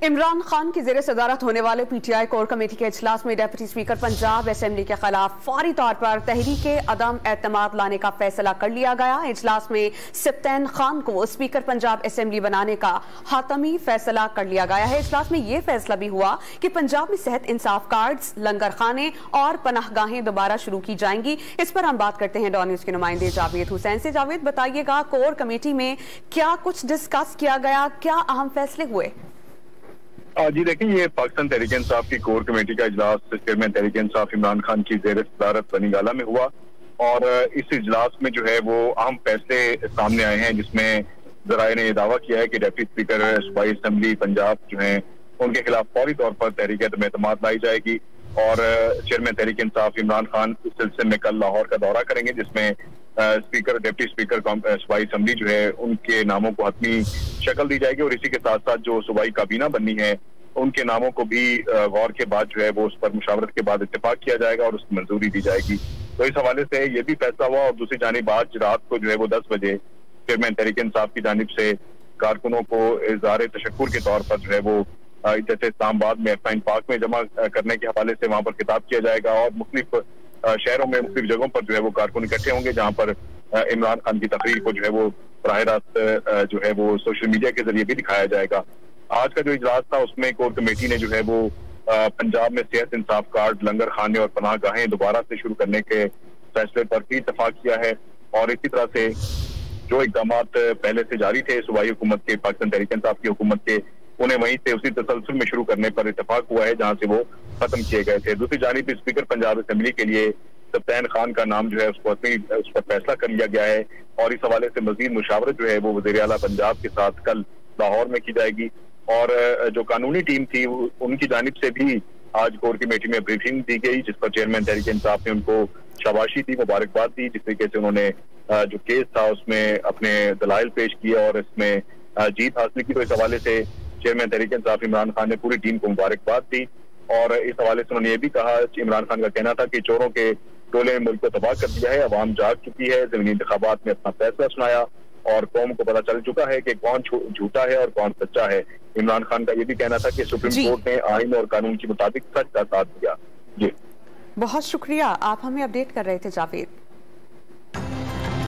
इमरान खान की जेर सदारत होने वाले पीटीआई कोर कमेटी के इजलास में डिप्टी स्पीकर पंजाब असेंबली के खिलाफ फौरी तौर पर तहरीके अदम एतमाद लाने का फैसला कर लिया गया। इजलास में सप्तान खान को स्पीकर पंजाब असेंबली बनाने का हातमी फैसला कर लिया गया है। इजलास में यह फैसला भी हुआ कि पंजाब में सेहत इंसाफ कार्ड्स, लंगर खाने और पनाहगाहें दोबारा शुरू की जाएंगी। इस पर हम बात करते हैं डॉन न्यूज के नुमाइंदे जावेद हुसैन से। जावेद, बताइएगा कोर कमेटी में क्या कुछ डिस्कस किया गया, क्या अहम फैसले हुए? जी देखिए, ये पाकिस्तान तहरीक इंसाफ की कोर कमेटी का इजलास चेयरमैन तहरीक इंसाफ इमरान खान की जेर सदारत बनीगाला में हुआ और इस इजलास में जो है वो अहम फैसले सामने आए हैं, जिसमें जराए ने यह दावा किया है कि डिप्टी स्पीकर सूबाई असेंबली पंजाब जो है उनके खिलाफ फौरी तौर पर तहरीक अदम एतमाद लाई जाएगी और चेयरमैन तहरीक इंसाफ इमरान खान इस सिलसिले में कल लाहौर का दौरा करेंगे, जिसमें स्पीकर डिप्टी स्पीकर सूबाई असेंबली जो है उनके नामों को हतमी शक्ल दी जाएगी और इसी के साथ साथ जो सूबाई काबीना बननी है उनके नामों को भी गौर के बाद जो है वो उस पर मुशावरत के बाद इत्तेफाक किया जाएगा और उसकी मंजूरी दी जाएगी। तो इस हवाले से ये भी फैसला हुआ और दूसरी जानिब आज रात को जो है वो 10 बजे चेयरमैन तहरीक इंसाफ की जानिब से कारकुनों को इज़हार तशक्कुर के तौर पर जो है वो जैसे इस्लामाबाद में एफआइन पार्क में जमा करने के हवाले से वहां पर खिताब किया जाएगा और मुख्तलिफ शहरों में मुख्तलिफ जगहों पर जो है वो कारकुन इकट्ठे होंगे, जहां पर इमरान खान की तकरीर को जो है वो बराह रास्त जो है वो सोशल मीडिया के जरिए भी दिखाया जाएगा। आज का जो इजलास था उसमें कोर कमेटी ने जो है वो पंजाब में सेहत इंसाफ कार्ड, लंगर खाने और पनाहगाहें दोबारा से शुरू करने के फैसले पर भी इत्तेफाक किया है और इसी तरह से जो इकदाम पहले से जारी थे सूबाई हुकूमत के, पाकिस्तान तहरीक इंसाफ की हुकूमत के, उन्हें वहीं से उसी तसलसल में शुरू करने पर इत्तेफाक हुआ है जहां से वो खत्म किए गए थे। दूसरी जानिब स्पीकर पंजाब असेंबली के लिए सप्तान खान का नाम जो है उस पर फैसला कर लिया गया है और इस हवाले से मजीद मुशावरत जो है वो वज़ीर आला पंजाब के साथ कल लाहौर में की जाएगी और जो कानूनी टीम थी उनकी जानिब से भी आज कोर कमेटी में ब्रीफिंग दी गई, जिस पर चेयरमैन तहरीक इंसाफ ने उनको शाबाशी दी, मुबारकबाद दी, जिस तरीके से उन्होंने जो केस था उसमें अपने दलाइल पेश किए और इसमें जीत हासिल की। तो इस हवाले से चेयरमैन तहरीक इंसाफ इमरान खान ने पूरी टीम को मुबारकबाद दी और इस हवाले से उन्होंने ये भी कहा, इमरान खान का कहना था कि चोरों के टोले ने मुल्क को तबाह कर दिया है, अवाम जाग चुकी है, ज़मीनी इंतखाबात में अपना फैसला सुनाया और कौम को पता चल चुका है कि कौन झूठा है और कौन सच्चा है। इमरान खान का ये भी कहना था कि सुप्रीम कोर्ट ने आइन और कानून के मुताबिक सच का साथ दिया। जी, बहुत शुक्रिया, आप हमें अपडेट कर रहे थे जावेद।